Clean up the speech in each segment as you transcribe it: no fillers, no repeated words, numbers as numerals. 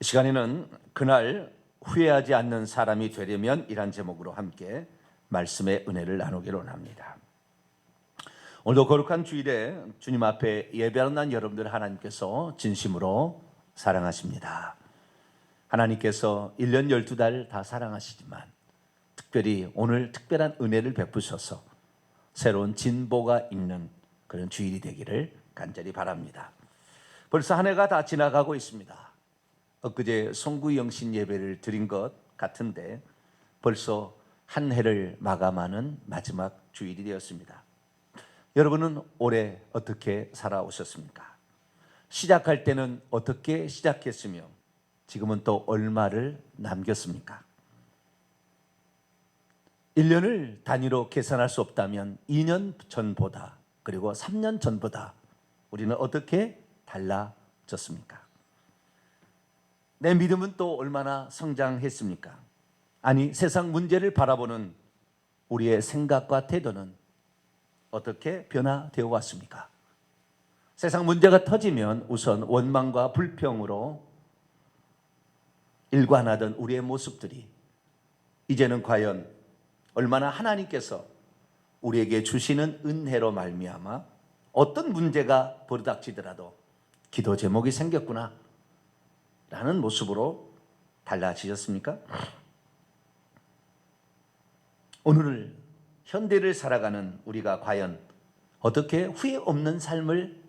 이 시간에는 그날 후회하지 않는 사람이 되려면 이란 제목으로 함께 말씀의 은혜를 나누기로 합니다. 오늘도 거룩한 주일에 주님 앞에 예배하는 난 여러분들 하나님께서 진심으로 사랑하십니다. 하나님께서 1년 12달 다 사랑하시지만 특별히 오늘 특별한 은혜를 베푸셔서 새로운 진보가 있는 그런 주일이 되기를 간절히 바랍니다. 벌써 한 해가 다 지나가고 있습니다. 엊그제 송구영신 예배를 드린 것 같은데 벌써 한 해를 마감하는 마지막 주일이 되었습니다. 여러분은 올해 어떻게 살아오셨습니까? 시작할 때는 어떻게 시작했으며 지금은 또 얼마를 남겼습니까? 1년을 단위로 계산할 수 없다면 2년 전보다 그리고 3년 전보다 우리는 어떻게 달라졌습니까? 내 믿음은 또 얼마나 성장했습니까? 아니, 세상 문제를 바라보는 우리의 생각과 태도는 어떻게 변화되어 왔습니까? 세상 문제가 터지면 우선 원망과 불평으로 일관하던 우리의 모습들이 이제는 과연 얼마나 하나님께서 우리에게 주시는 은혜로 말미암아 어떤 문제가 버르닥치더라도 기도 제목이 생겼구나 라는 모습으로 달라지셨습니까? 오늘 현대를 살아가는 우리가 과연 어떻게 후회 없는 삶을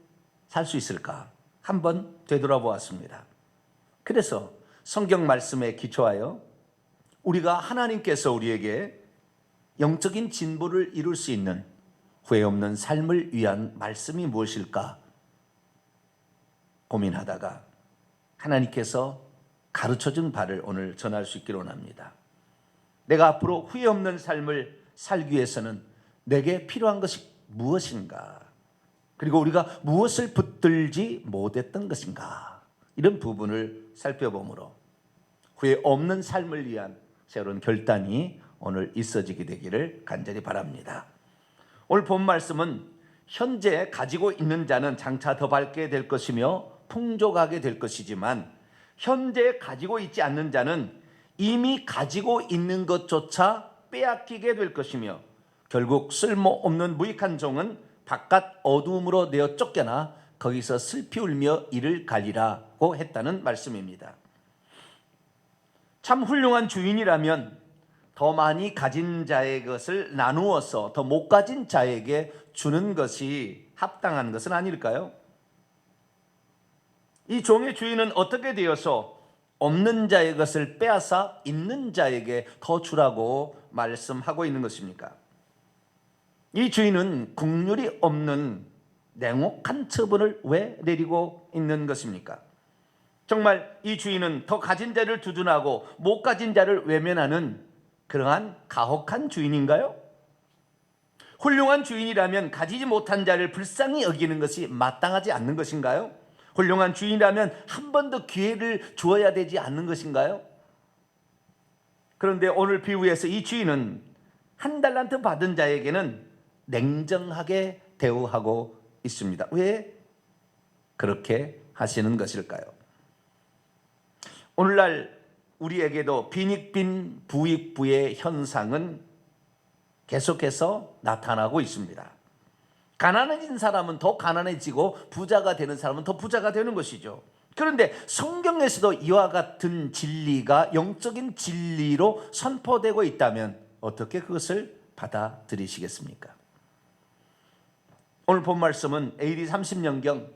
살 수 있을까? 한번 되돌아보았습니다. 그래서 성경 말씀에 기초하여 우리가 하나님께서 우리에게 영적인 진보를 이룰 수 있는 후회 없는 삶을 위한 말씀이 무엇일까 고민하다가 하나님께서 가르쳐준 바를 오늘 전할 수 있기로 합니다. 내가 앞으로 후회 없는 삶을 살기 위해서는 내게 필요한 것이 무엇인가? 그리고 우리가 무엇을 붙들지 못했던 것인가? 이런 부분을 살펴보므로 후회 없는 삶을 위한 새로운 결단이 오늘 있어지게 되기를 간절히 바랍니다. 오늘 본 말씀은 현재 가지고 있는 자는 장차 더 밝게 될 것이며 풍족하게 될 것이지만 현재 가지고 있지 않는 자는 이미 가지고 있는 것조차 빼앗기게 될 것이며 결국 쓸모없는 무익한 종은 바깥 어두움으로 내어 쫓겨나 거기서 슬피 울며 이를 갈리라고 했다는 말씀입니다. 참 훌륭한 주인이라면 더 많이 가진 자의 것을 나누어서 더 못 가진 자에게 주는 것이 합당한 것은 아닐까요? 이 종의 주인은 어떻게 되어서 없는 자의 것을 빼앗아 있는 자에게 더 주라고 말씀하고 있는 것입니까? 이 주인은 국률이 없는 냉혹한 처분을 왜 내리고 있는 것입니까? 정말 이 주인은 더 가진 자를 두둔하고 못 가진 자를 외면하는 그러한 가혹한 주인인가요? 훌륭한 주인이라면 가지지 못한 자를 불쌍히 여기는 것이 마땅하지 않는 것인가요? 훌륭한 주인이라면 한 번 더 기회를 주어야 되지 않는 것인가요? 그런데 오늘 비유에서 이 주인은 한 달란트 받은 자에게는 냉정하게 대우하고 있습니다. 왜 그렇게 하시는 것일까요? 오늘날 우리에게도 빈익빈 부익부의 현상은 계속해서 나타나고 있습니다. 가난해진 사람은 더 가난해지고 부자가 되는 사람은 더 부자가 되는 것이죠. 그런데 성경에서도 이와 같은 진리가 영적인 진리로 선포되고 있다면 어떻게 그것을 받아들이시겠습니까? 오늘 본 말씀은 AD 30년경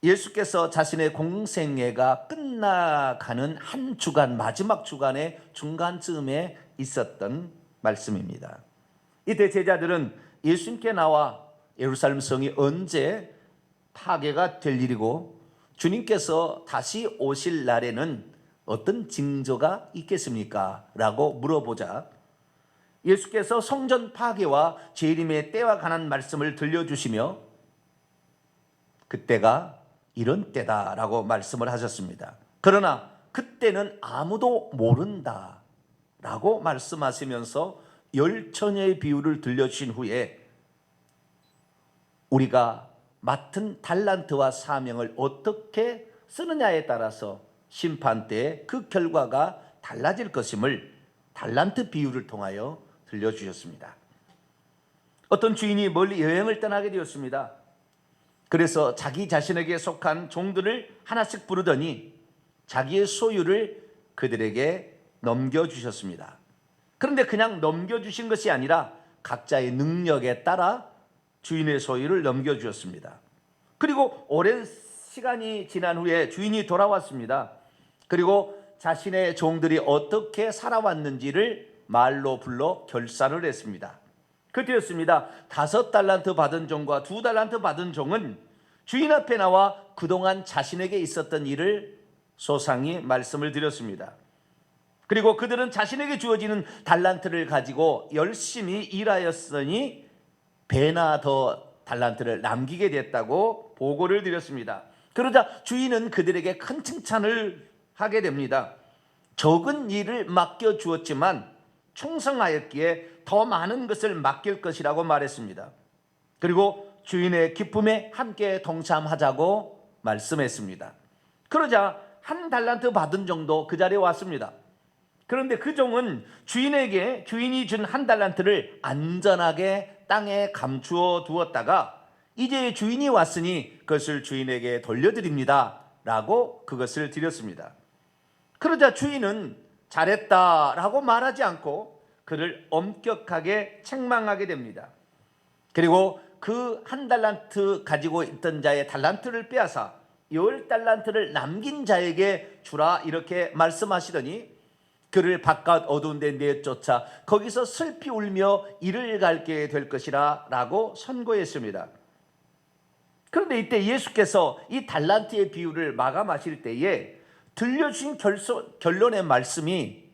예수께서 자신의 공생애가 끝나가는 한 주간, 마지막 주간의 중간쯤에 있었던 말씀입니다. 이때 제자들은 예수님께 나와 예루살렘 성이 언제 파괴가 될 일이고 주님께서 다시 오실 날에는 어떤 징조가 있겠습니까? 라고 물어보자 예수께서 성전 파괴와 재림의 때와 관한 말씀을 들려주시며 그때가 이런 때다라고 말씀을 하셨습니다. 그러나 그때는 아무도 모른다라고 말씀하시면서 열처녀의 비유를 들려주신 후에 우리가 맡은 달란트와 사명을 어떻게 쓰느냐에 따라서 심판 때 그 결과가 달라질 것임을 달란트 비유를 통하여 들려주셨습니다. 어떤 주인이 멀리 여행을 떠나게 되었습니다. 그래서 자기 자신에게 속한 종들을 하나씩 부르더니 자기의 소유를 그들에게 넘겨주셨습니다. 그런데 그냥 넘겨주신 것이 아니라 각자의 능력에 따라 주인의 소유를 넘겨주었습니다. 그리고 오랜 시간이 지난 후에 주인이 돌아왔습니다. 그리고 자신의 종들이 어떻게 살아왔는지를 말로 불러 결산을 했습니다. 그때였습니다. 5달란트 받은 종과 2달란트 받은 종은 주인 앞에 나와 그동안 자신에게 있었던 일을 소상히 말씀을 드렸습니다. 그리고 그들은 자신에게 주어지는 달란트를 가지고 열심히 일하였으니 배나 더 달란트를 남기게 됐다고 보고를 드렸습니다. 그러자 주인은 그들에게 큰 칭찬을 하게 됩니다. 적은 일을 맡겨주었지만 충성하였기에 더 많은 것을 맡길 것이라고 말했습니다. 그리고 주인의 기쁨에 함께 동참하자고 말씀했습니다. 그러자 1달란트 받은 종도 그 자리에 왔습니다. 그런데 그 종은 주인에게 주인이 준 1달란트를 안전하게 땅에 감추어 두었다가 이제 주인이 왔으니 그것을 주인에게 돌려드립니다 라고 그것을 드렸습니다. 그러자 주인은 잘했다라고 말하지 않고 그를 엄격하게 책망하게 됩니다. 그리고 그 1달란트 가지고 있던 자의 달란트를 빼앗아 10달란트를 남긴 자에게 주라 이렇게 말씀하시더니 그를 바깥 어두운 데 내쫓아 거기서 슬피 울며 이를 갈게 될 것이라 라고 선고했습니다. 그런데 이때 예수께서 이 달란트의 비유를 마감하실 때에 들려주신 결론의 말씀이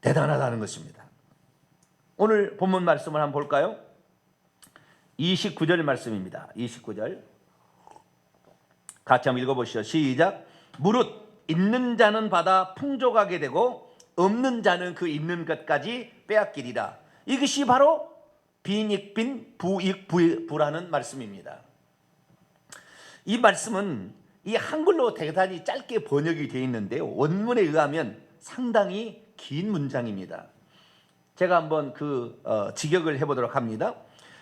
대단하다는 것입니다. 오늘 본문 말씀을 한번 볼까요? 29절 말씀입니다. 29절 같이 한번 읽어보시죠. 시작. 무릇 있는 자는 받아 풍족하게 되고 없는 자는 그 있는 것까지 빼앗기리라. 이것이 바로 빈익빈 부익부라는 말씀입니다. 이 말씀은 이 한글로 대단히 짧게 번역이 되어 있는데요, 원문에 의하면 상당히 긴 문장입니다. 제가 한번 직역을 해보도록 합니다.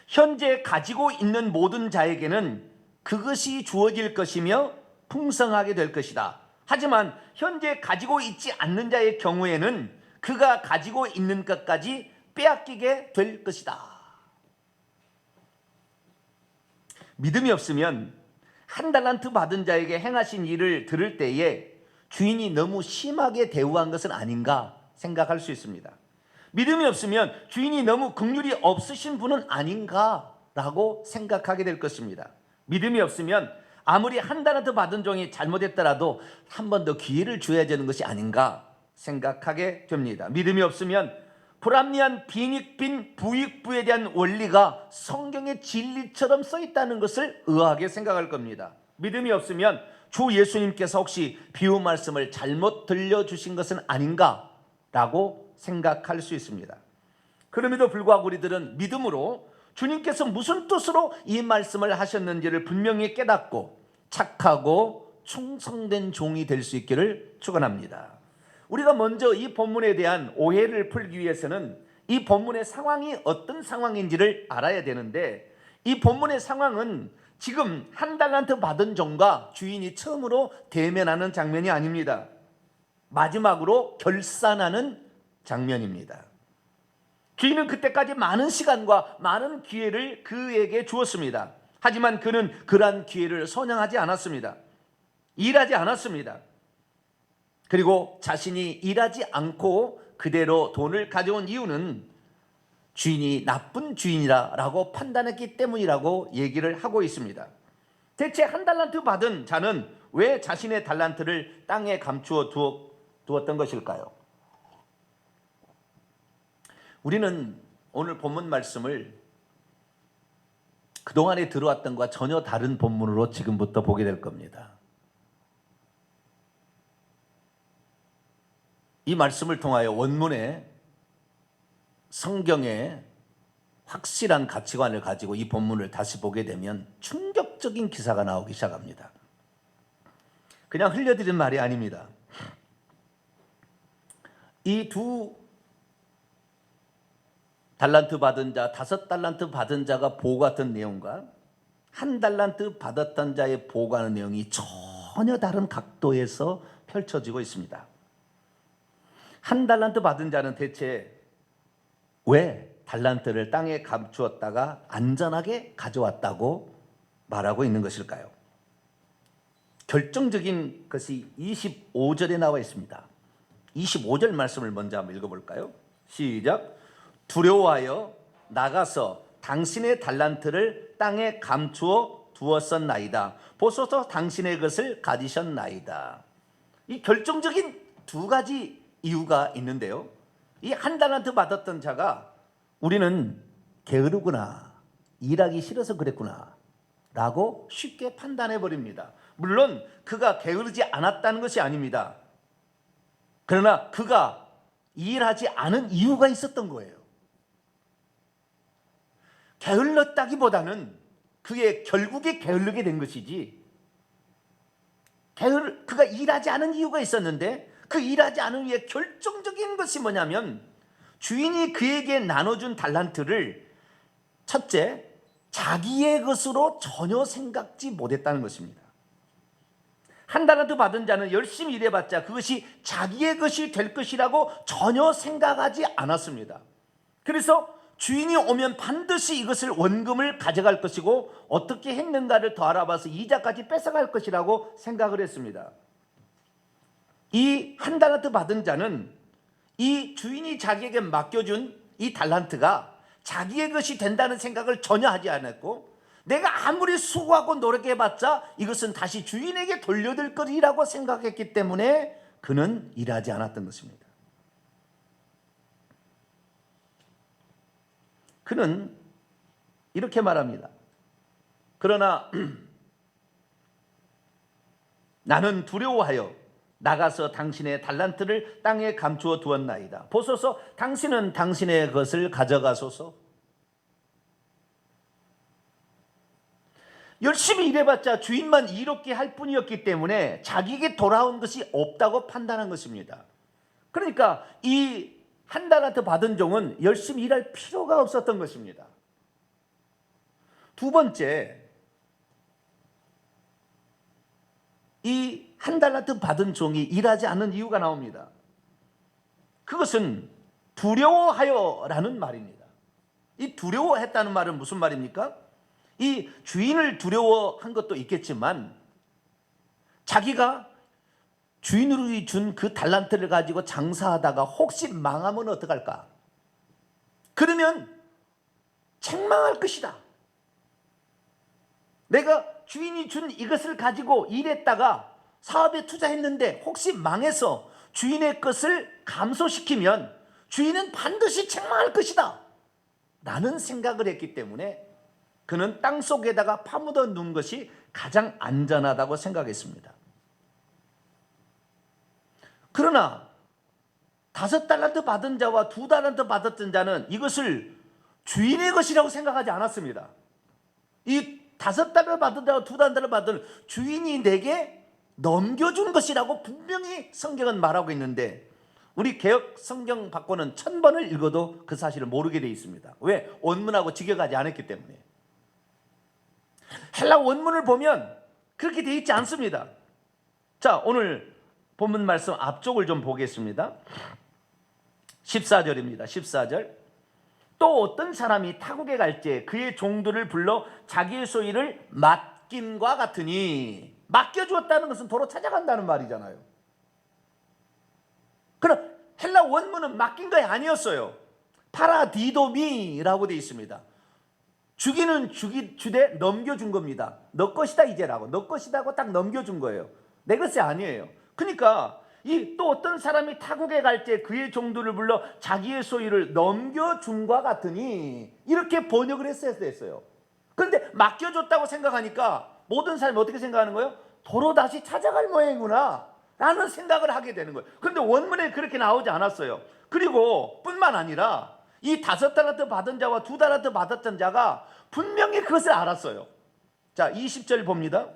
현재 가지고 있는 모든 자에게는 그것이 주어질 것이며 풍성하게 될 것이다. 하지만 현재 가지고 있지 않는 자의 경우에는 그가 가지고 있는 것까지 빼앗기게 될 것이다. 믿음이 없으면 1달란트 받은 자에게 행하신 일을 들을 때에 주인이 너무 심하게 대우한 것은 아닌가 생각할 수 있습니다. 믿음이 없으면 주인이 너무 긍휼이 없으신 분은 아닌가라고 생각하게 될 것입니다. 믿음이 없으면 아무리 1달란트 받은 종이 잘못했더라도 한 번 더 기회를 줘야 되는 것이 아닌가 생각하게 됩니다. 믿음이 없으면 불합리한 빈익빈 부익부에 대한 원리가 성경의 진리처럼 써 있다는 것을 의아하게 생각할 겁니다. 믿음이 없으면 주 예수님께서 혹시 비유 말씀을 잘못 들려주신 것은 아닌가라고 생각할 수 있습니다. 그럼에도 불구하고 우리들은 믿음으로 주님께서 무슨 뜻으로 이 말씀을 하셨는지를 분명히 깨닫고 착하고 충성된 종이 될 수 있기를 축원합니다. 우리가 먼저 이 본문에 대한 오해를 풀기 위해서는 이 본문의 상황이 어떤 상황인지를 알아야 되는데, 이 본문의 상황은 지금 1달란트 받은 종과 주인이 처음으로 대면하는 장면이 아닙니다. 마지막으로 결산하는 장면입니다. 주인은 그때까지 많은 시간과 많은 기회를 그에게 주었습니다. 하지만 그는 그러한 기회를 선양하지 않았습니다. 일하지 않았습니다. 그리고 자신이 일하지 않고 그대로 돈을 가져온 이유는 주인이 나쁜 주인이라고 판단했기 때문이라고 얘기를 하고 있습니다. 대체 1달란트 받은 자는 왜 자신의 달란트를 땅에 감추어 두었던 것일까요? 우리는 오늘 본문 말씀을 그동안에 들어왔던 것과 전혀 다른 본문으로 지금부터 보게 될 겁니다. 이 말씀을 통하여 원문에 성경의 확실한 가치관을 가지고 이 본문을 다시 보게 되면 충격적인 기사가 나오기 시작합니다. 그냥 흘려드린 말이 아닙니다. 이 2달란트 받은 자, 5달란트 받은 자가 보고했던 내용과 1달란트 받았던 자의 보고하는 내용이 전혀 다른 각도에서 펼쳐지고 있습니다. 1달란트 받은 자는 대체 왜 달란트를 땅에 감추었다가 안전하게 가져왔다고 말하고 있는 것일까요? 결정적인 것이 25절에 나와 있습니다. 25절 말씀을 먼저 한번 읽어볼까요? 시작. 두려워하여 나가서 당신의 달란트를 땅에 감추어 두었었나이다. 보소서 당신의 것을 가지셨나이다. 이 결정적인 2가지 이유가 있는데요. 이 1달란트 받았던 자가 우리는 게으르구나, 일하기 싫어서 그랬구나 라고 쉽게 판단해 버립니다. 물론 그가 게으르지 않았다는 것이 아닙니다. 그러나 그가 일하지 않은 이유가 있었던 거예요. 게을렀다기보다는 그의 결국에 게으르게 된 것이지, 그가 일하지 않은 이유가 있었는데 그 일하지 않은 이유의 결정적인 것이 뭐냐면 주인이 그에게 나눠준 달란트를 첫째, 자기의 것으로 전혀 생각지 못했다는 것입니다. 1달란트 받은 자는 열심히 일해봤자 그것이 자기의 것이 될 것이라고 전혀 생각하지 않았습니다. 그래서 주인이 오면 반드시 이것을 원금을 가져갈 것이고 어떻게 했는가를 더 알아봐서 이자까지 뺏어갈 것이라고 생각을 했습니다. 이 1달란트 받은 자는 이 주인이 자기에게 맡겨준 이 달란트가 자기의 것이 된다는 생각을 전혀 하지 않았고, 내가 아무리 수고하고 노력해봤자 이것은 다시 주인에게 돌려들 것이라고 생각했기 때문에 그는 일하지 않았던 것입니다. 그는 이렇게 말합니다. 그러나 나는 두려워하여 나가서 당신의 달란트를 땅에 감추어 두었나이다. 보소서 당신은 당신의 것을 가져가소서. 열심히 일해봤자 주인만 이롭게 할 뿐이었기 때문에 자기에게 돌아온 것이 없다고 판단한 것입니다. 그러니까 이 1달란트 받은 종은 열심히 일할 필요가 없었던 것입니다. 2번째, 이 1달란트 받은 종이 일하지 않는 이유가 나옵니다. 그것은 두려워하여라는 말입니다. 이 두려워했다는 말은 무슨 말입니까? 이 주인을 두려워한 것도 있겠지만 자기가 주인으로 준 그 달란트를 가지고 장사하다가 혹시 망하면 어떡할까? 그러면 책망할 것이다. 내가 주인이 준 이것을 가지고 일했다가 사업에 투자했는데 혹시 망해서 주인의 것을 감소시키면 주인은 반드시 책망할 것이다 라는 생각을 했기 때문에 그는 땅속에다가 파묻어 놓은 것이 가장 안전하다고 생각했습니다. 그러나 5달란트 받은 자와 2달란트 받았던 자는 이것을 주인의 것이라고 생각하지 않았습니다. 이 5달란트 받은 자와 2달란트 받은 주인이 내게 넘겨준 것이라고 분명히 성경은 말하고 있는데 우리 개역 성경 바꿔는 1000번을 읽어도 그 사실을 모르게 되어 있습니다. 왜? 원문하고 직역하지 않았기 때문에. 헬라 원문을 보면 그렇게 되어 있지 않습니다. 자, 오늘 본문 말씀 앞쪽을 좀 보겠습니다. 14절입니다. 14절. 또 어떤 사람이 타국에 갈지 그의 종들을 불러 자기의 소유를 맡김과 같으니, 맡겨주었다는 것은 도로 찾아간다는 말이잖아요. 그럼 헬라 원문은 맡긴 거 아니었어요. 파라디도미라고 되어 있습니다. 주기는 주되 넘겨준 겁니다. 너 것이다 이제라고, 너 것이다고 딱 넘겨준 거예요. 내 것이 아니에요. 그러니까 이 또 어떤 사람이 타국에 갈 때 그의 종들을 불러 자기의 소유를 넘겨준과 같으니, 이렇게 번역을 했어야 됐어요. 그런데 맡겨줬다고 생각하니까 모든 사람이 어떻게 생각하는 거예요? 도로 다시 찾아갈 모양이구나 라는 생각을 하게 되는 거예요. 그런데 원문에 그렇게 나오지 않았어요. 그리고 뿐만 아니라 이 5달란트 받은 자와 2달란트 받았던 자가 분명히 그것을 알았어요. 자, 20절 봅니다.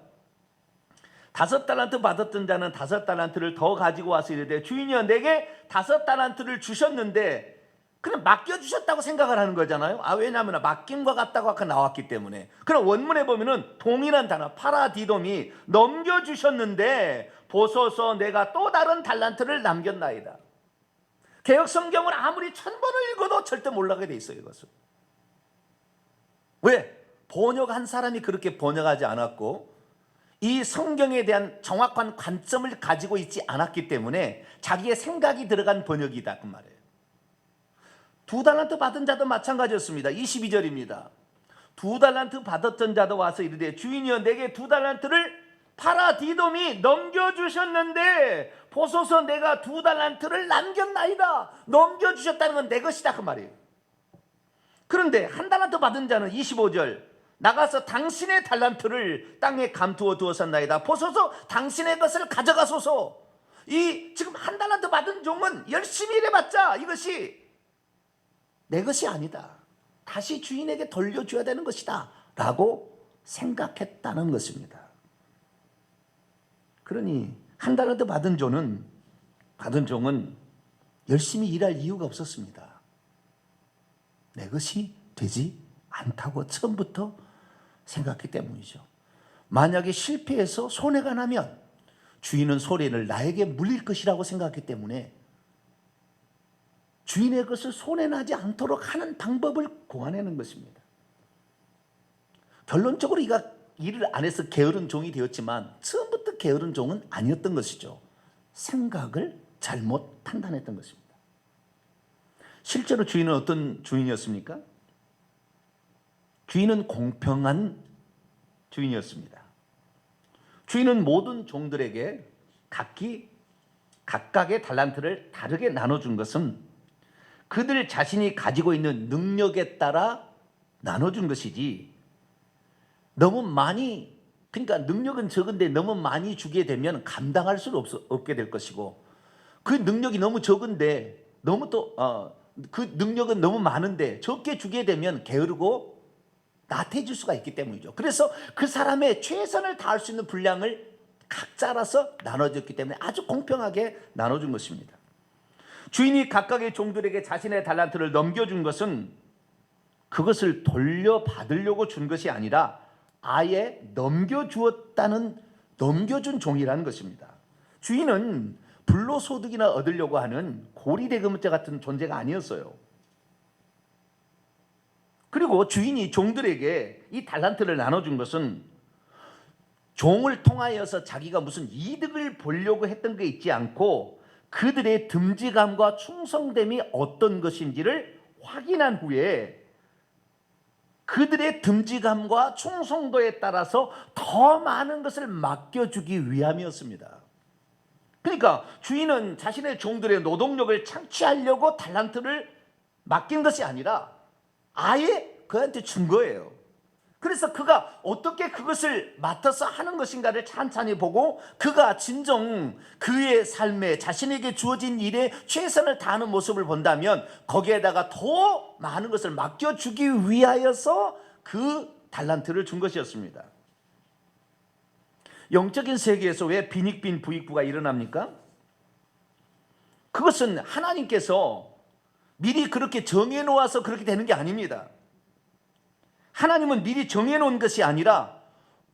5달란트 받았던 자는 5달란트를 더 가지고 와서 이르되 주인이여 내게 5달란트를 주셨는데 그냥 맡겨주셨다고 생각을 하는 거잖아요. 왜냐하면 맡김과 같다고 아까 나왔기 때문에. 그럼 원문에 보면은 동일한 단어 파라디돔이 넘겨주셨는데 보소서 내가 또 다른 달란트를 남겼나이다. 개역 성경을 아무리 1000번을 읽어도 절대 몰라게 돼 있어요. 이것은 왜? 번역한 사람이 그렇게 번역하지 않았고 이 성경에 대한 정확한 관점을 가지고 있지 않았기 때문에 자기의 생각이 들어간 번역이다 그 말이에요. 2달란트 받은 자도 마찬가지였습니다. 22절입니다. 2달란트 받았던 자도 와서 이르되 주인이여 내게 2달란트를 파라디돔이 넘겨주셨는데 보소서 내가 2달란트를 남겼나이다. 넘겨주셨다는 건 내 것이다 그 말이에요. 그런데 1달란트 받은 자는 25절 나가서 당신의 달란트를 땅에 감투어 두었었나이다. 보소서 당신의 것을 가져가소서. 이 지금 1달란트 받은 종은 열심히 일해봤자 이것이 내 것이 아니다. 다시 주인에게 돌려줘야 되는 것이다 라고 생각했다는 것입니다. 그러니 1달란트 받은 종은 열심히 일할 이유가 없었습니다. 내 것이 되지 않다고 처음부터 생각했기 때문이죠. 만약에 실패해서 손해가 나면 주인은 손해를 나에게 물릴 것이라고 생각했기 때문에 주인의 것을 손해나지 않도록 하는 방법을 고안해낸 것입니다. 결론적으로 이가 일을 안 해서 게으른 종이 되었지만 처음부터 게으른 종은 아니었던 것이죠. 생각을 잘못 판단했던 것입니다. 실제로 주인은 어떤 주인이었습니까? 주인은 공평한 주인이었습니다. 주인은 모든 종들에게 각각의 달란트를 다르게 나눠준 것은 그들 자신이 가지고 있는 능력에 따라 나눠준 것이지 너무 많이, 그러니까 능력은 적은데 너무 많이 주게 되면 감당할 수 없게 될 것이고 그 능력이 너무 적은데 너무 그 능력은 너무 많은데 적게 주게 되면 게으르고 나태해질 수가 있기 때문이죠. 그래서 그 사람의 최선을 다할 수 있는 분량을 각자라서 나눠줬기 때문에 아주 공평하게 나눠준 것입니다. 주인이 각각의 종들에게 자신의 달란트를 넘겨준 것은 그것을 돌려받으려고 준 것이 아니라 아예 넘겨준 종이라는 것입니다. 주인은 불로소득이나 얻으려고 하는 고리대금자 같은 존재가 아니었어요. 그리고 주인이 종들에게 이 달란트를 나눠준 것은 종을 통하여서 자기가 무슨 이득을 보려고 했던 게 있지 않고 그들의 듬직함과 충성됨이 어떤 것인지를 확인한 후에 그들의 듬직함과 충성도에 따라서 더 많은 것을 맡겨주기 위함이었습니다. 그러니까 주인은 자신의 종들의 노동력을 창취하려고 달란트를 맡긴 것이 아니라 아예 그한테 준 거예요. 그래서 그가 어떻게 그것을 맡아서 하는 것인가를 찬찬히 보고 그가 진정 그의 삶에 자신에게 주어진 일에 최선을 다하는 모습을 본다면 거기에다가 더 많은 것을 맡겨주기 위하여서 그 달란트를 준 것이었습니다. 영적인 세계에서 왜 빈익빈 부익부가 일어납니까? 그것은 하나님께서 미리 그렇게 정해놓아서 그렇게 되는 게 아닙니다. 하나님은 미리 정해놓은 것이 아니라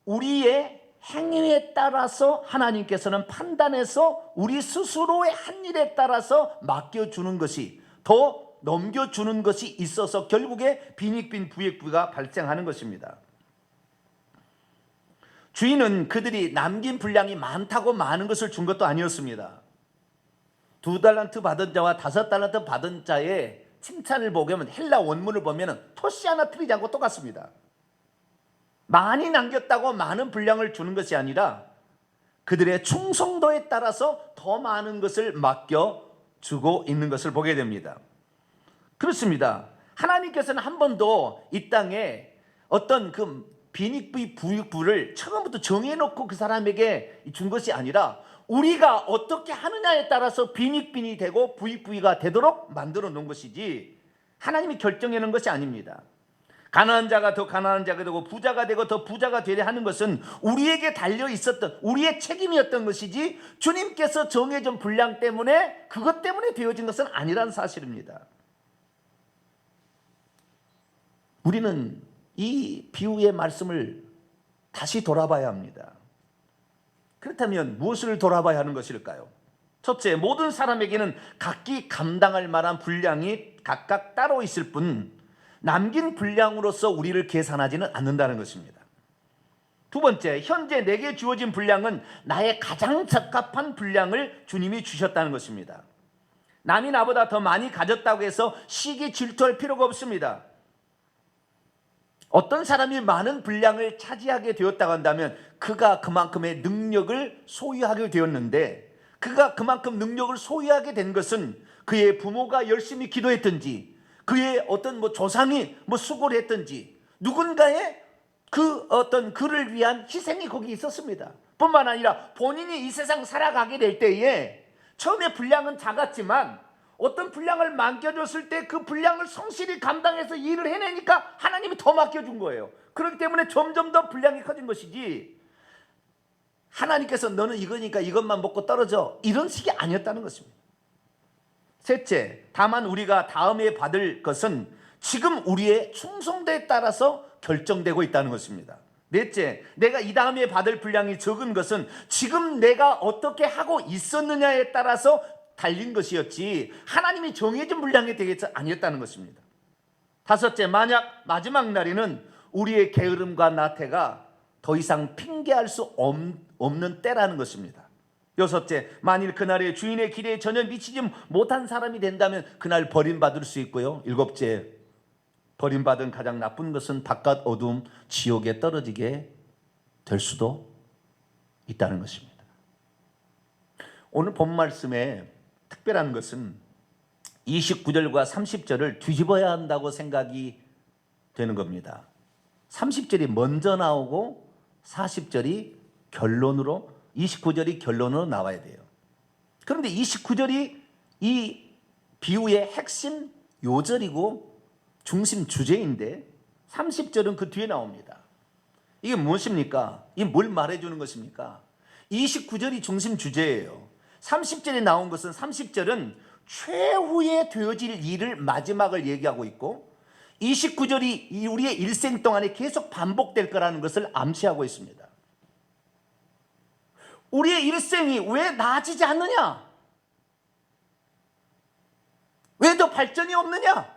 우리의 행위에 따라서 하나님께서는 판단해서 우리 스스로의 한 일에 따라서 맡겨주는 것이 더 넘겨주는 것이 있어서 결국에 빈익빈 부익부가 발생하는 것입니다. 주인은 그들이 남긴 분량이 많다고 많은 것을 준 것도 아니었습니다. 2달란트 받은 자와 5달란트 받은 자의 칭찬을 보면 헬라 원문을 보면 토시 하나 틀리지 않고 똑같습니다. 많이 남겼다고 많은 분량을 주는 것이 아니라 그들의 충성도에 따라서 더 많은 것을 맡겨주고 있는 것을 보게 됩니다. 그렇습니다. 하나님께서는 한 번도 이 땅에 어떤 그 빈익부 부익부를 처음부터 정해놓고 그 사람에게 준 것이 아니라 우리가 어떻게 하느냐에 따라서 빈익빈이 되고 부익부가 되도록 만들어 놓은 것이지 하나님이 결정해 놓은 것이 아닙니다. 가난한 자가 더 가난한 자가 되고 부자가 되고 더 부자가 되려 하는 것은 우리에게 달려 있었던 우리의 책임이었던 것이지 주님께서 정해준 분량 때문에 그것 때문에 되어진 것은 아니라는 사실입니다. 우리는 이 비유의 말씀을 다시 돌아봐야 합니다. 그렇다면 무엇을 돌아봐야 하는 것일까요? 첫째, 모든 사람에게는 각기 감당할 만한 분량이 각각 따로 있을 뿐 남긴 분량으로서 우리를 계산하지는 않는다는 것입니다. 두 번째, 현재 내게 주어진 분량은 나의 가장 적합한 분량을 주님이 주셨다는 것입니다. 남이 나보다 더 많이 가졌다고 해서 시기 질투할 필요가 없습니다. 어떤 사람이 많은 분량을 차지하게 되었다고 한다면 그가 그만큼의 능력을 소유하게 되었는데, 그가 그만큼 능력을 소유하게 된 것은 그의 부모가 열심히 기도했든지 그의 어떤 조상이 수고를 했든지 누군가의 그 어떤 그를 위한 희생이 거기 있었습니다. 뿐만 아니라 본인이 이 세상 살아가게 될 때에 처음에 분량은 작았지만 어떤 분량을 맡겨줬을 때 그 분량을 성실히 감당해서 일을 해내니까 하나님이 더 맡겨준 거예요. 그렇기 때문에 점점 더 분량이 커진 것이지, 하나님께서 너는 이거니까 이것만 먹고 떨어져, 이런 식이 아니었다는 것입니다. 셋째, 다만 우리가 다음에 받을 것은 지금 우리의 충성도에 따라서 결정되고 있다는 것입니다. 넷째, 내가 이 다음에 받을 분량이 적은 것은 지금 내가 어떻게 하고 있었느냐에 따라서 달린 것이었지 하나님이 정해진 분량이 되겠지 아니었다는 것입니다. 다섯째, 만약 마지막 날에는 우리의 게으름과 나태가 더 이상 핑계할 수 없는 때라는 것입니다. 여섯째, 만일 그날의 주인의 길에 전혀 미치지 못한 사람이 된다면 그날 버림받을 수 있고요. 일곱째, 버림받은 가장 나쁜 것은 바깥 어두움 지옥에 떨어지게 될 수도 있다는 것입니다. 오늘 본 말씀에 특별한 것은 29절과 30절을 뒤집어야 한다고 생각이 되는 겁니다. 30절이 먼저 나오고 40절이 결론으로, 29절이 결론으로 나와야 돼요. 그런데 29절이 이 비유의 핵심 요절이고 중심 주제인데 30절은 그 뒤에 나옵니다. 이게 무엇입니까? 이게 뭘 말해주는 것입니까? 29절이 중심 주제예요. 30절에 나온 것은, 30절은 최후에 되어질 일을 마지막을 얘기하고 있고 29절이 우리의 일생 동안에 계속 반복될 거라는 것을 암시하고 있습니다. 우리의 일생이 왜 나아지지 않느냐? 왜 더 발전이 없느냐?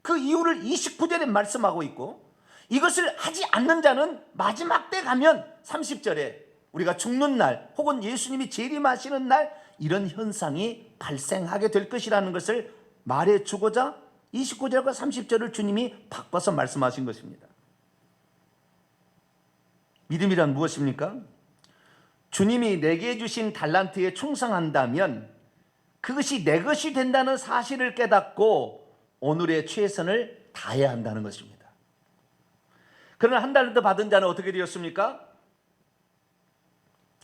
그 이유를 29절에 말씀하고 있고, 이것을 하지 않는 자는 마지막 때 가면 30절에 우리가 죽는 날 혹은 예수님이 재림하시는 날 이런 현상이 발생하게 될 것이라는 것을 말해주고자 29절과 30절을 주님이 바꿔서 말씀하신 것입니다. 믿음이란 무엇입니까? 주님이 내게 주신 달란트에 충성한다면 그것이 내 것이 된다는 사실을 깨닫고 오늘의 최선을 다해야 한다는 것입니다. 그러나 한 달란트 받은 자는 어떻게 되었습니까?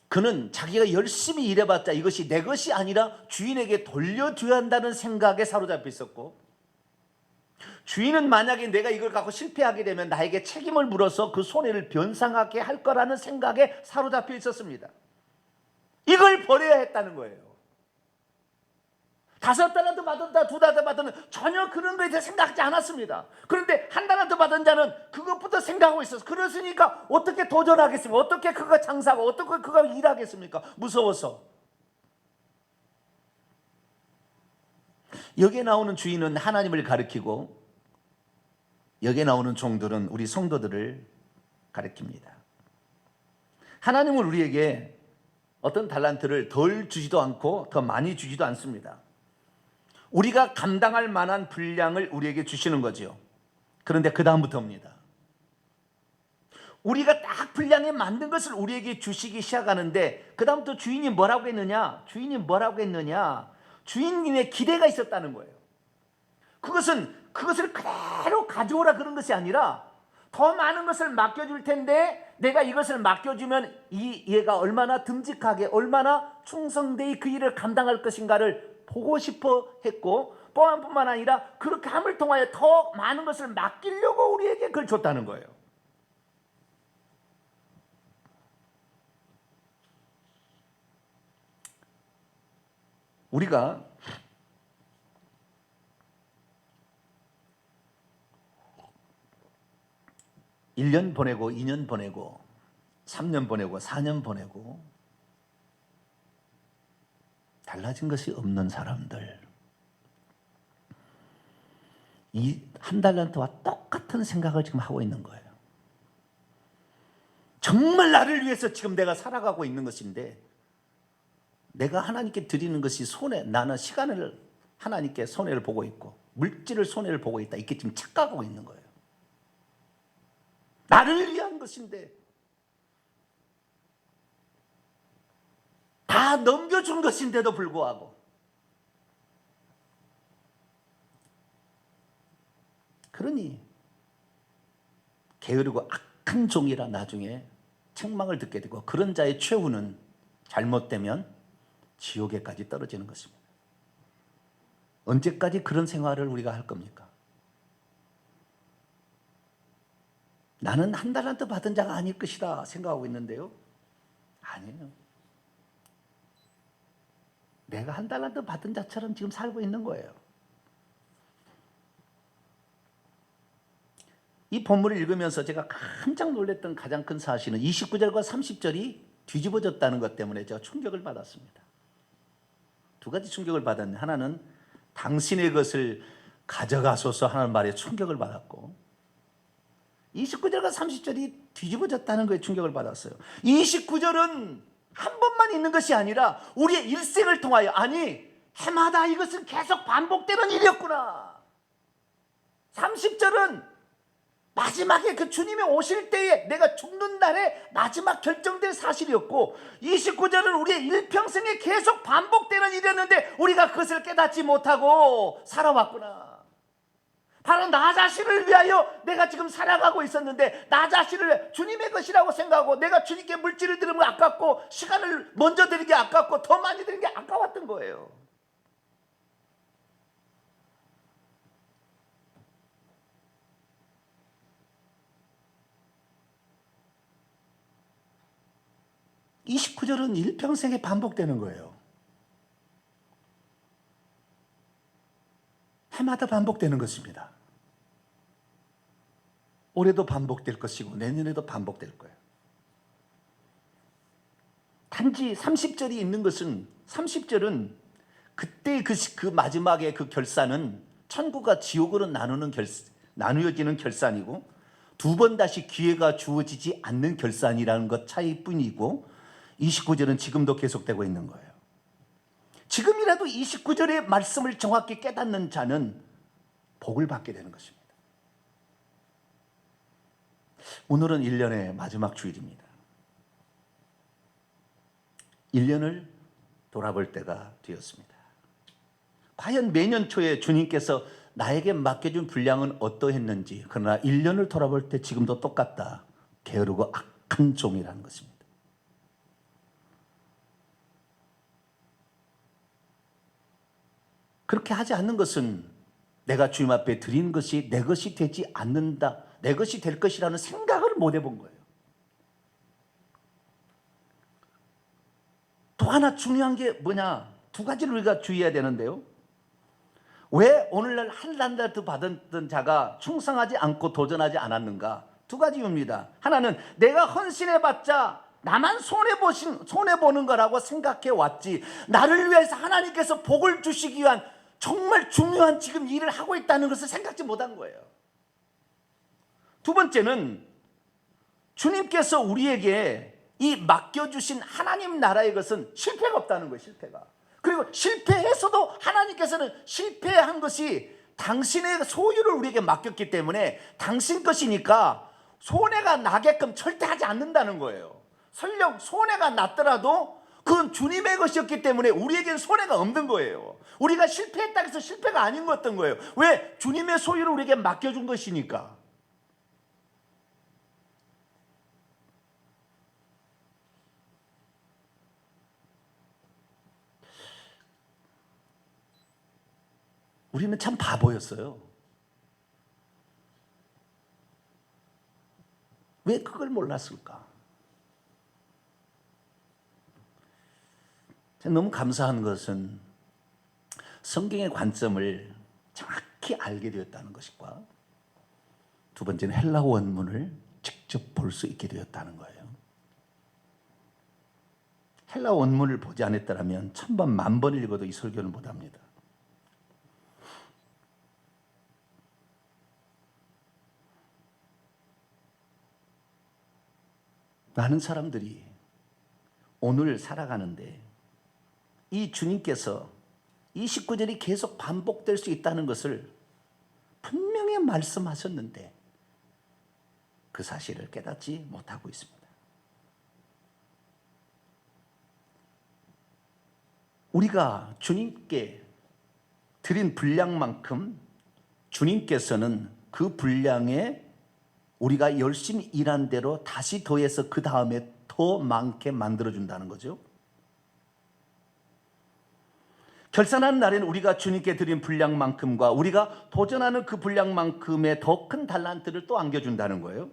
그는 자기가 열심히 일해봤자 이것이 내 것이 아니라 주인에게 돌려줘야 한다는 생각에 사로잡혀 있었고, 주인은 만약에 내가 이걸 갖고 실패하게 되면 나에게 책임을 물어서 그 손해를 변상하게 할 거라는 생각에 사로잡혀 있었습니다. 이걸 버려야 했다는 거예요. 5달란트 받았다, 2달란트 받았다, 전혀 그런 거에 대해 생각하지 않았습니다. 그런데 1달란트 받은 자는 그것부터 생각하고 있었어요. 그랬으니까 어떻게 도전하겠습니까? 어떻게 그가 장사하고 어떻게 그가 일하겠습니까? 무서워서. 여기에 나오는 주인은 하나님을 가리키고 여기에 나오는 종들은 우리 성도들을 가리킵니다. 하나님은 우리에게 어떤 달란트를 덜 주지도 않고 더 많이 주지도 않습니다. 우리가 감당할 만한 분량을 우리에게 주시는 거죠. 그런데 그 다음부터입니다. 우리가 딱 분량에 맞는 것을 우리에게 주시기 시작하는데 그 다음부터 주인이 뭐라고 했느냐? 주인님의 기대가 있었다는 거예요. 그것을 그대로 가져오라 그런 것이 아니라 더 많은 것을 맡겨줄 텐데 내가 이것을 맡겨주면 얘가 얼마나 듬직하게 얼마나 충성되이 그 일을 감당할 것인가를 보고 싶어 했고, 뿐만 아니라 그렇게 함을 통하여 더 많은 것을 맡기려고 우리에게 그걸 줬다는 거예요. 우리가 1년 보내고 2년 보내고 3년 보내고 4년 보내고 달라진 것이 없는 사람들, 이 한 달란트와 똑같은 생각을 지금 하고 있는 거예요. 정말 나를 위해서 지금 내가 살아가고 있는 것인데, 내가 하나님께 드리는 것이 나는 시간을 하나님께 손해를 보고 있고 물질을 손해를 보고 있다, 이렇게 지금 착각하고 있는 거예요. 나를 위한 것인데 다 넘겨준 것인데도 불구하고, 그러니 게으르고 악한 종이라 나중에 책망을 듣게 되고, 그런 자의 최후는 잘못되면 지옥에까지 떨어지는 것입니다. 언제까지 그런 생활을 우리가 할 겁니까? 나는 한 달란트 받은 자가 아닐 것이다 생각하고 있는데요, 아니에요. 내가 한 달란트 받은 자처럼 지금 살고 있는 거예요. 이 본문을 읽으면서 제가 깜짝 놀랐던 가장 큰 사실은 29절과 30절이 뒤집어졌다는 것 때문에 제가 충격을 받았습니다. 두 가지 충격을 받았는데, 하나는 당신의 것을 가져가소서 하는 말에 충격을 받았고, 29절과 30절이 뒤집어졌다는 거에 충격을 받았어요. 29절은 한 번만 있는 것이 아니라 우리의 일생을 통하여, 아니 해마다 이것은 계속 반복되는 일이었구나. 30절은 마지막에 그 주님이 오실 때에 내가 죽는 날에 마지막 결정된 사실이었고, 29절은 우리의 일평생에 계속 반복되는 일이었는데 우리가 그것을 깨닫지 못하고 살아왔구나. 바로 나 자신을 위하여 내가 지금 살아가고 있었는데, 나 자신을 주님의 것이라고 생각하고, 내가 주님께 물질을 드리는 게 아깝고, 시간을 먼저 드리는 게 아깝고, 더 많이 드리는 게 아까웠던 거예요. (29절은) 일평생에 반복되는 거예요. 해마다 반복되는 것입니다. 올해도 반복될 것이고 내년에도 반복될 거예요. 단지 30절이 있는 것은, 30절은 그때 그 마지막에 그 결산은 천국과 지옥으로 나누어지는 결산이고, 두 번 다시 기회가 주어지지 않는 결산이라는 것 차이뿐이고, 29절은 지금도 계속되고 있는 거예요. 지금이라도 29절의 말씀을 정확히 깨닫는 자는 복을 받게 되는 것입니다. 오늘은 1년의 마지막 주일입니다. 1년을 돌아볼 때가 되었습니다. 과연 매년 초에 주님께서 나에게 맡겨준 분량은 어떠했는지, 그러나 1년을 돌아볼 때 지금도 똑같다. 게으르고 악한 종이라는 것입니다. 그렇게 하지 않는 것은 내가 주님 앞에 드린 것이 내 것이 되지 않는다, 내 것이 될 것이라는 생각을 못 해본 거예요. 또 하나 중요한 게 뭐냐, 두 가지를 우리가 주의해야 되는데요. 왜 오늘날 한 달란트 받았던 자가 충성하지 않고 도전하지 않았는가? 두 가지 이유입니다. 하나는 내가 헌신해봤자 나만 손해보는 거라고 생각해 왔지, 나를 위해서 하나님께서 복을 주시기 위한 정말 중요한 지금 일을 하고 있다는 것을 생각지 못한 거예요. 두 번째는 주님께서 우리에게 이 맡겨주신 하나님 나라의 것은 실패가 없다는 거예요. 실패가. 그리고 실패해서도 하나님께서는 실패한 것이 당신의 소유를 우리에게 맡겼기 때문에 당신 것이니까 손해가 나게끔 절대 하지 않는다는 거예요. 설령 손해가 났더라도 그건 주님의 것이었기 때문에 우리에게는 손해가 없는 거예요. 우리가 실패했다고 해서 실패가 아닌 거였던 거예요. 왜? 주님의 소유를 우리에게 맡겨준 것이니까. 우리는 참 바보였어요. 왜 그걸 몰랐을까? 너무 감사한 것은 성경의 관점을 정확히 알게 되었다는 것과 두 번째는 헬라 원문을 직접 볼 수 있게 되었다는 거예요. 헬라 원문을 보지 않았더라면 1000번, 10,000번 읽어도 이 설교는 못합니다. 많은 사람들이 오늘 살아가는데 이 주님께서 이 19절이 계속 반복될 수 있다는 것을 분명히 말씀하셨는데 그 사실을 깨닫지 못하고 있습니다. 우리가 주님께 드린 분량만큼 주님께서는 그 분량에 우리가 열심히 일한 대로 다시 더해서 그 다음에 더 많게 만들어준다는 거죠. 결산하는 날에는 우리가 주님께 드린 분량만큼과 우리가 도전하는 그 분량만큼의 더 큰 달란트를 또 안겨준다는 거예요.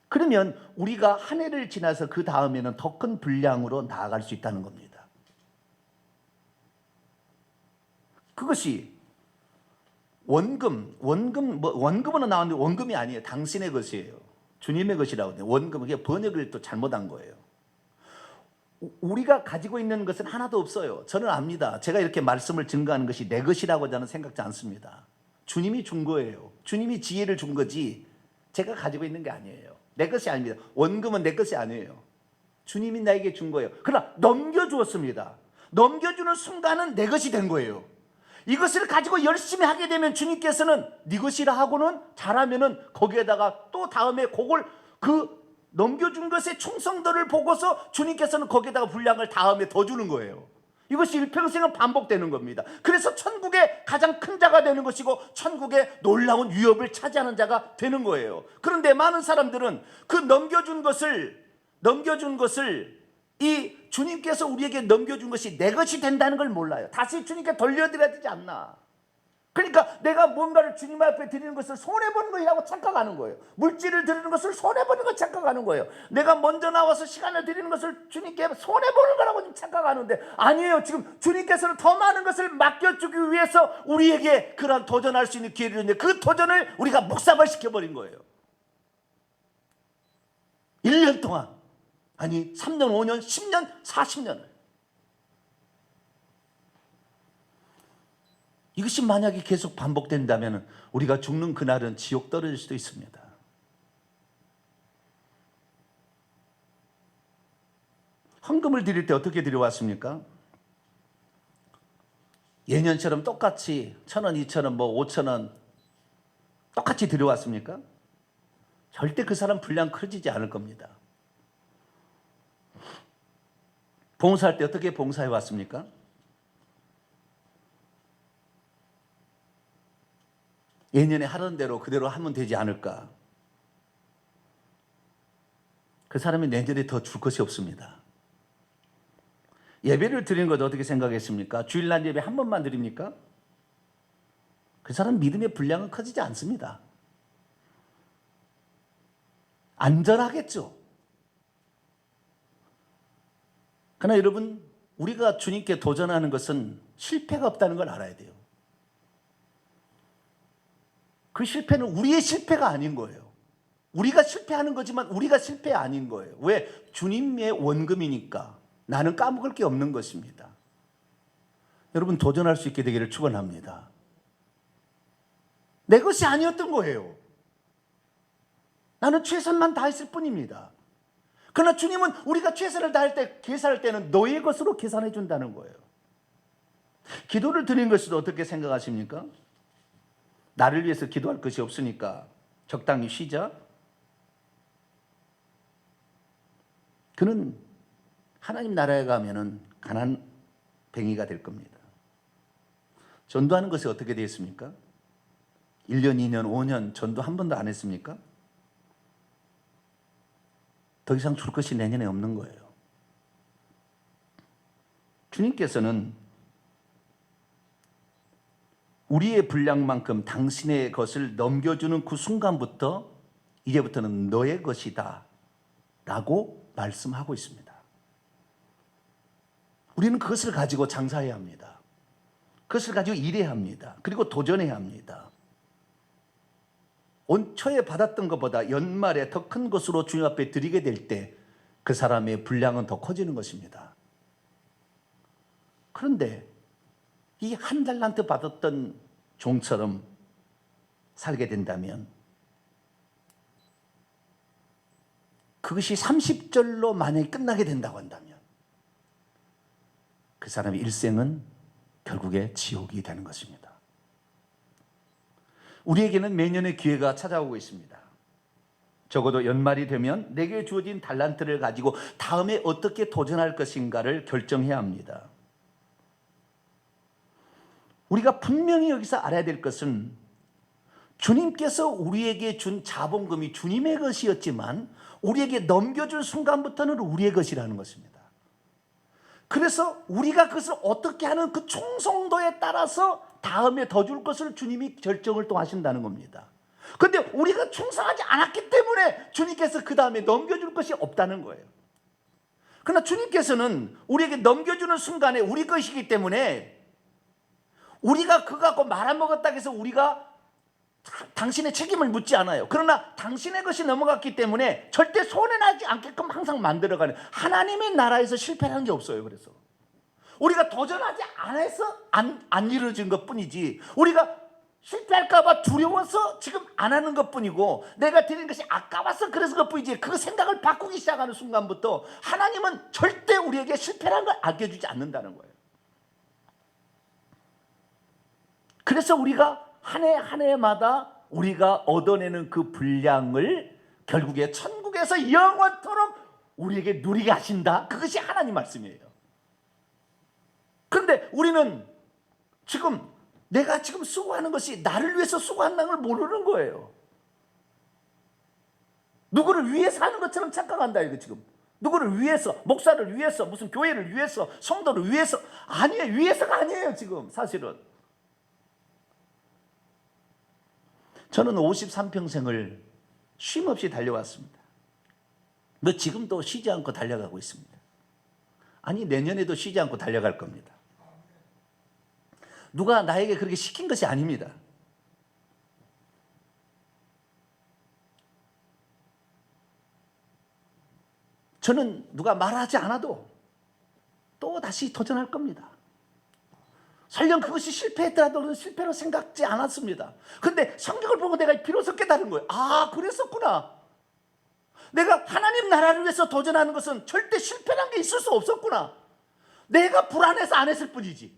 그러면 우리가 한 해를 지나서 그 다음에는 더 큰 분량으로 나아갈 수 있다는 겁니다. 그것이 원금은 나왔는데 원금이 아니에요. 당신의 것이에요. 주님의 것이라고 해요. 원금은 그게 번역을 또 잘못한 거예요. 우리가 가지고 있는 것은 하나도 없어요. 저는 압니다. 제가 이렇게 말씀을 증거하는 것이 내 것이라고 저는 생각지 않습니다. 주님이 준 거예요. 주님이 지혜를 준 거지 제가 가지고 있는 게 아니에요. 내 것이 아닙니다. 원금은 내 것이 아니에요. 주님이 나에게 준 거예요. 그러나 넘겨주었습니다. 넘겨주는 순간은 내 것이 된 거예요. 이것을 가지고 열심히 하게 되면 주님께서는 네 것이라 하고는 잘하면은 거기에다가 또 다음에 그걸 그 넘겨준 것의 충성도를 보고서 주님께서는 거기에다가 분량을 다음에 더 주는 거예요. 이것이 일평생은 반복되는 겁니다. 그래서 천국의 가장 큰 자가 되는 것이고 천국의 놀라운 위협을 차지하는 자가 되는 거예요. 그런데 많은 사람들은 그 넘겨준 것을 이 주님께서 우리에게 넘겨준 것이 내 것이 된다는 걸 몰라요. 다시 주님께 돌려드려야 되지 않나. 그러니까 내가 뭔가를 주님 앞에 드리는 것을 손해보는 것이라고 착각하는 거예요. 물질을 드리는 것을 손해보는 것 착각하는 거예요. 내가 먼저 나와서 시간을 드리는 것을 주님께 손해보는 거라고 지금 착각하는데 아니에요. 지금 주님께서는 더 많은 것을 맡겨주기 위해서 우리에게 그런 도전할 수 있는 기회를 주는데 그 도전을 우리가 묵사발시켜버린 거예요. 1년 동안 아니 3년, 5년, 10년, 40년을 이것이 만약에 계속 반복된다면 우리가 죽는 그날은 지옥 떨어질 수도 있습니다. 헌금을 드릴 때 어떻게 드려왔습니까? 예년처럼 똑같이 1,000원, 2,000원, 5,000원 똑같이 드려왔습니까? 절대 그 사람 분량 커지지 않을 겁니다. 봉사할 때 어떻게 봉사해 왔습니까? 예년에 하던 대로 그대로 하면 되지 않을까? 그 사람이 내년에 더 줄 것이 없습니다. 예배를 드리는 것 어떻게 생각했습니까? 주일날 예배 한 번만 드립니까? 그 사람 믿음의 분량은 커지지 않습니다. 안전하겠죠. 그러나 여러분, 우리가 주님께 도전하는 것은 실패가 없다는 걸 알아야 돼요. 그 실패는 우리의 실패가 아닌 거예요. 우리가 실패하는 거지만 우리가 실패 아닌 거예요. 왜? 주님의 원금이니까 나는 까먹을 게 없는 것입니다. 여러분 도전할 수 있게 되기를 축원합니다. 내 것이 아니었던 거예요. 나는 최선만 다했을 뿐입니다. 그러나 주님은 우리가 최선을 다할 때 계산할 때는 너의 것으로 계산해 준다는 거예요. 기도를 드리는 것도 어떻게 생각하십니까? 나를 위해서 기도할 것이 없으니까 적당히 쉬자. 그는 하나님 나라에 가면은 가난뱅이가 될 겁니다. 전도하는 것이 어떻게 되었습니까? 1년, 2년, 5년 전도 한 번도 안 했습니까? 더 이상 줄 것이 내년에 없는 거예요. 주님께서는 우리의 분량만큼 당신의 것을 넘겨주는 그 순간부터 이제부터는 너의 것이다 라고 말씀하고 있습니다. 우리는 그것을 가지고 장사해야 합니다. 그것을 가지고 일해야 합니다. 그리고 도전해야 합니다. 온 초에 받았던 것보다 연말에 더 큰 것으로 주님 앞에 드리게 될 때 그 사람의 분량은 더 커지는 것입니다. 그런데 이 한 달란트 받았던 종처럼 살게 된다면 그것이 30절로 만약에 끝나게 된다고 한다면 그 사람의 일생은 결국에 지옥이 되는 것입니다. 우리에게는 매년의 기회가 찾아오고 있습니다. 적어도 연말이 되면 내게 주어진 달란트를 가지고 다음에 어떻게 도전할 것인가를 결정해야 합니다. 우리가 분명히 여기서 알아야 될 것은 주님께서 우리에게 준 자본금이 주님의 것이었지만 우리에게 넘겨준 순간부터는 우리의 것이라는 것입니다. 그래서 우리가 그것을 어떻게 하는 그 충성도에 따라서 다음에 더 줄 것을 주님이 결정을 또 하신다는 겁니다. 그런데 우리가 충성하지 않았기 때문에 주님께서 그 다음에 넘겨줄 것이 없다는 거예요. 그러나 주님께서는 우리에게 넘겨주는 순간에 우리 것이기 때문에 우리가 그거 갖고 말아먹었다고 해서 우리가 당신의 책임을 묻지 않아요. 그러나 당신의 것이 넘어갔기 때문에 절대 손해나지 않게끔 항상 만들어가는 하나님의 나라에서 실패라는 게 없어요. 그래서 우리가 도전하지 않아서 안 이루어진 것뿐이지 우리가 실패할까 봐 두려워서 지금 안 하는 것뿐이고 내가 드린 것이 아까워서 그래서 그것뿐이지 그 생각을 바꾸기 시작하는 순간부터 하나님은 절대 우리에게 실패라는 걸 안겨주지 않는다는 거예요. 그래서 우리가 한 해 한 해마다 우리가 얻어내는 그 분량을 결국에 천국에서 영원토록 우리에게 누리게 하신다. 그것이 하나님 말씀이에요. 그런데 우리는 지금 내가 지금 수고하는 것이 나를 위해서 수고한다는 걸 모르는 거예요. 누구를 위해서 하는 것처럼 착각한다 이거 지금. 누구를 위해서, 목사를 위해서, 무슨 교회를 위해서, 성도를 위해서. 아니에요. 위해서가 아니에요 지금 사실은. 저는 53평생을 쉼없이 달려왔습니다. 지금도 쉬지 않고 달려가고 있습니다. 아니 내년에도 쉬지 않고 달려갈 겁니다. 누가 나에게 그렇게 시킨 것이 아닙니다. 저는 누가 말하지 않아도 또 다시 도전할 겁니다. 설령 그것이 실패했더라도 실패로 생각지 않았습니다. 그런데 성경을 보고 내가 비로소 깨달은 거예요. 아, 그랬었구나. 내가 하나님 나라를 위해서 도전하는 것은 절대 실패란 게 있을 수 없었구나. 내가 불안해서 안 했을 뿐이지.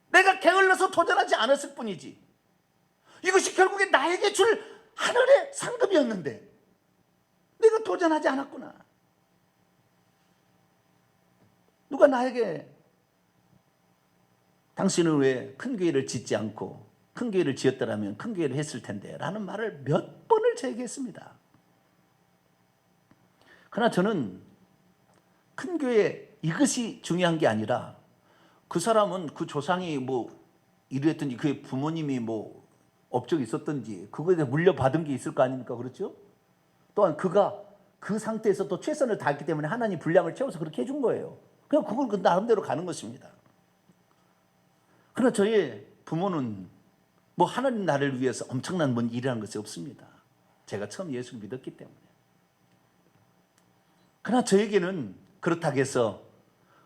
내가 게을러서 도전하지 않았을 뿐이지. 이것이 결국에 나에게 줄 하늘의 상급이었는데 내가 도전하지 않았구나. 누가 나에게 당신은 왜 큰 교회를 짓지 않고 큰 교회를 지었더라면 큰 교회를 했을 텐데 라는 말을 몇 번을 제게 했습니다. 그러나 저는 큰 교회 이것이 중요한 게 아니라 그 사람은 그 조상이 뭐 이랬든지 그의 부모님이 뭐 업적이 있었든지 그거에 대해 물려받은 게 있을 거 아닙니까? 그렇죠? 또한 그가 그 상태에서 또 최선을 다했기 때문에 하나님 분량을 채워서 그렇게 해준 거예요. 그냥 그걸 그 나름대로 가는 것입니다. 그러나 저희 부모는 뭐 하나님 나라를 위해서 엄청난 뭔 일이라는 것이 없습니다. 제가 처음 예수를 믿었기 때문에. 그러나 저에게는 그렇다고 해서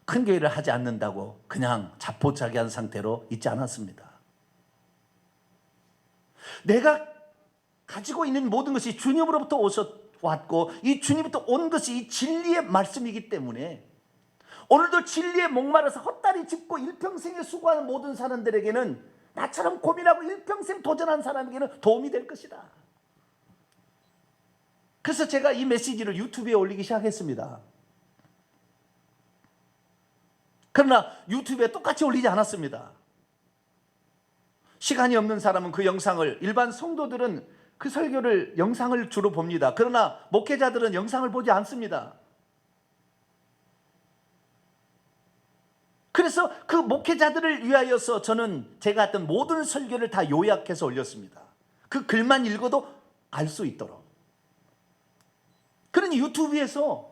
큰 교회를 하지 않는다고 그냥 자포자기한 상태로 있지 않았습니다. 내가 가지고 있는 모든 것이 주님으로부터 왔고 이 주님부터 온 것이 이 진리의 말씀이기 때문에 오늘도 진리에 목말라서 헛다리 짚고 일평생에 수고하는 모든 사람들에게는 나처럼 고민하고 일평생 도전한 사람에게는 도움이 될 것이다. 그래서 제가 이 메시지를 유튜브에 올리기 시작했습니다. 그러나 유튜브에 똑같이 올리지 않았습니다. 시간이 없는 사람은 그 영상을, 일반 성도들은 그 설교를 영상을 주로 봅니다. 그러나 목회자들은 영상을 보지 않습니다. 그래서 그 목회자들을 위하여서 저는 제가 했던 모든 설교를 다 요약해서 올렸습니다. 그 글만 읽어도 알 수 있도록. 그러니 유튜브에서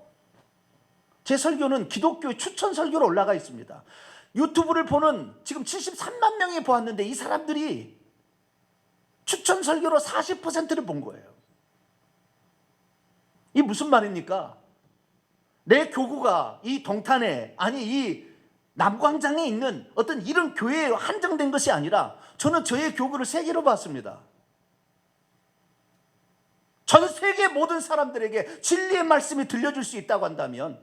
제 설교는 기독교의 추천 설교로 올라가 있습니다. 유튜브를 보는 지금 73만 명이 보았는데 이 사람들이 추천 설교로 40%를 본 거예요. 이 무슨 말입니까? 내 교구가 이 동탄에, 아니 이 남광장에 있는 어떤 이런 교회에 한정된 것이 아니라 저는 저의 교구를 세계로 봤습니다. 전 세계 모든 사람들에게 진리의 말씀이 들려줄 수 있다고 한다면,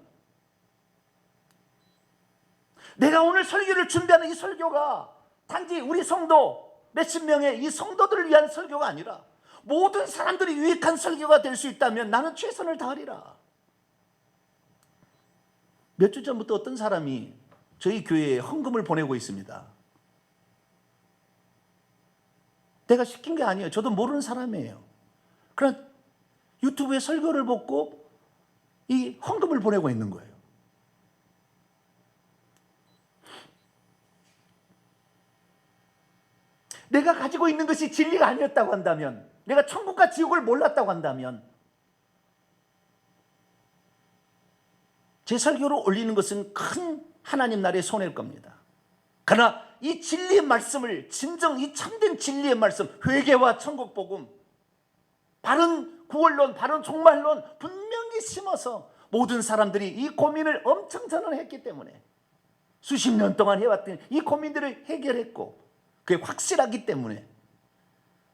내가 오늘 설교를 준비하는 이 설교가 단지 우리 성도 몇십 명의 이 성도들을 위한 설교가 아니라 모든 사람들이 유익한 설교가 될 수 있다면 나는 최선을 다하리라. 몇 주 전부터 어떤 사람이 저희 교회에 헌금을 보내고 있습니다. 내가 시킨 게 아니에요. 저도 모르는 사람이에요. 그러나 유튜브에 설교를 보고 이 헌금을 보내고 있는 거예요. 내가 가지고 있는 것이 진리가 아니었다고 한다면, 내가 천국과 지옥을 몰랐다고 한다면, 제 설교로 올리는 것은 큰 하나님 나라의 손해일 겁니다. 그러나 이 진리의 말씀을, 진정 이 참된 진리의 말씀, 회개와 천국 복음, 바른 구원론, 바른 종말론 분명히 심어서 모든 사람들이 이 고민을 엄청 전언했기 때문에, 수십 년 동안 해왔던 이 고민들을 해결했고 그게 확실하기 때문에,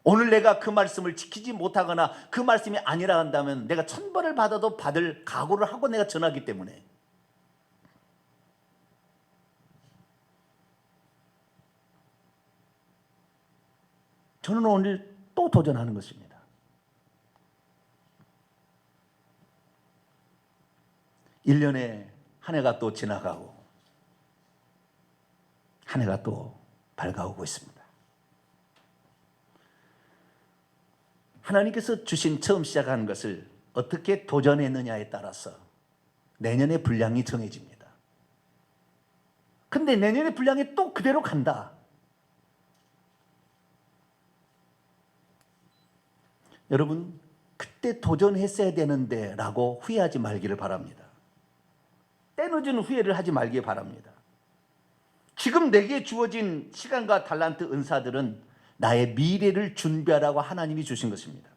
오늘 내가 그 말씀을 지키지 못하거나 그 말씀이 아니라 한다면 내가 천벌을 받아도 받을 각오를 하고 내가 전하기 때문에, 저는 오늘 또 도전하는 것입니다. 일 년에 한 해가 또 지나가고 한 해가 또 밝아오고 있습니다. 하나님께서 주신 처음 시작하는 것을 어떻게 도전했느냐에 따라서 내년의 분량이 정해집니다. 근데 내년의 분량이 또 그대로 간다. 여러분, 그때 도전했어야 되는데 라고 후회하지 말기를 바랍니다. 때늦은 후회를 하지 말기 바랍니다. 지금 내게 주어진 시간과 달란트 은사들은 나의 미래를 준비하라고 하나님이 주신 것입니다.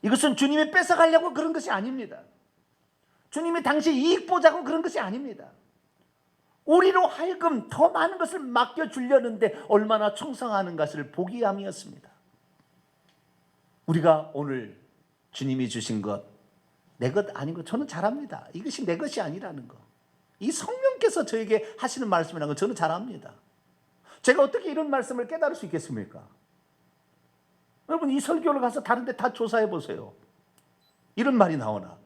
이것은 주님이 뺏어가려고 그런 것이 아닙니다. 주님이 당시 이익 보자고 그런 것이 아닙니다. 우리로 하여금 더 많은 것을 맡겨주려는데 얼마나 충성하는 것을 보기 위함이었습니다. 우리가 오늘 주님이 주신 것, 내 것 아닌 것 저는 잘합니다. 이것이 내 것이 아니라는 거. 이 성령께서 저에게 하시는 말씀이라는 건 저는 잘 압니다. 제가 어떻게 이런 말씀을 깨달을 수 있겠습니까? 여러분, 이 설교를 가서 다른 데 다 조사해 보세요. 이런 말이 나오나?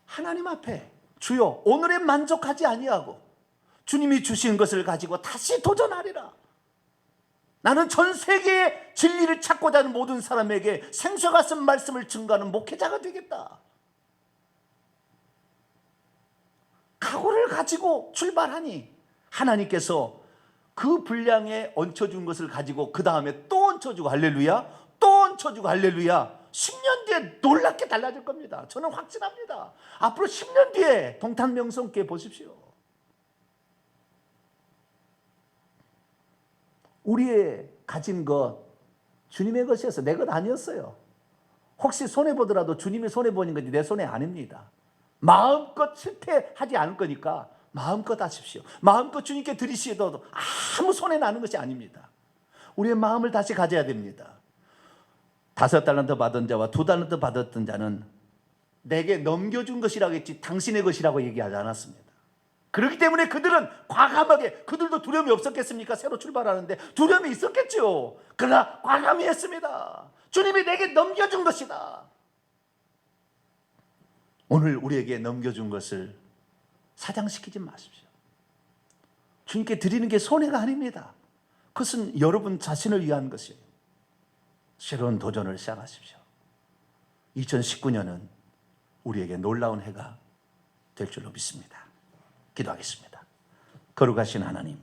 하나님 앞에 주여 오늘에 만족하지 아니하고 주님이 주신 것을 가지고 다시 도전하리라. 나는 전 세계의 진리를 찾고자 하는 모든 사람에게 생수가 쓴 말씀을 증거하는 목회자가 되겠다. 각오를 가지고 출발하니 하나님께서 그 분량에 얹혀준 것을 가지고 그 다음에 또 얹혀주고 할렐루야, 또 얹혀주고 할렐루야. 10년 뒤에 놀랍게 달라질 겁니다. 저는 확신합니다. 앞으로 10년 뒤에 동탄 명성교회 보십시오. 우리의 가진 것 주님의 것이었어요. 내 것 아니었어요. 혹시 손해보더라도 주님이 손해보는 것이 내 손해 아닙니다. 마음껏 실패하지 않을 거니까 마음껏 하십시오. 마음껏 주님께 드리시어도 아무 손해 나는 것이 아닙니다. 우리의 마음을 다시 가져야 됩니다. 5달란트 받은 자와 2달란트 받았던 자는 내게 넘겨준 것이라고 했지 당신의 것이라고 얘기하지 않았습니다. 그렇기 때문에 그들은 과감하게, 그들도 두려움이 없었겠습니까? 새로 출발하는데 두려움이 있었겠죠. 그러나 과감히 했습니다. 주님이 내게 넘겨준 것이다. 오늘 우리에게 넘겨준 것을 사장시키지 마십시오. 주님께 드리는 게 손해가 아닙니다. 그것은 여러분 자신을 위한 것이에요. 새로운 도전을 시작하십시오. 2019년은 우리에게 놀라운 해가 될 줄로 믿습니다. 기도하겠습니다. 거룩하신 하나님,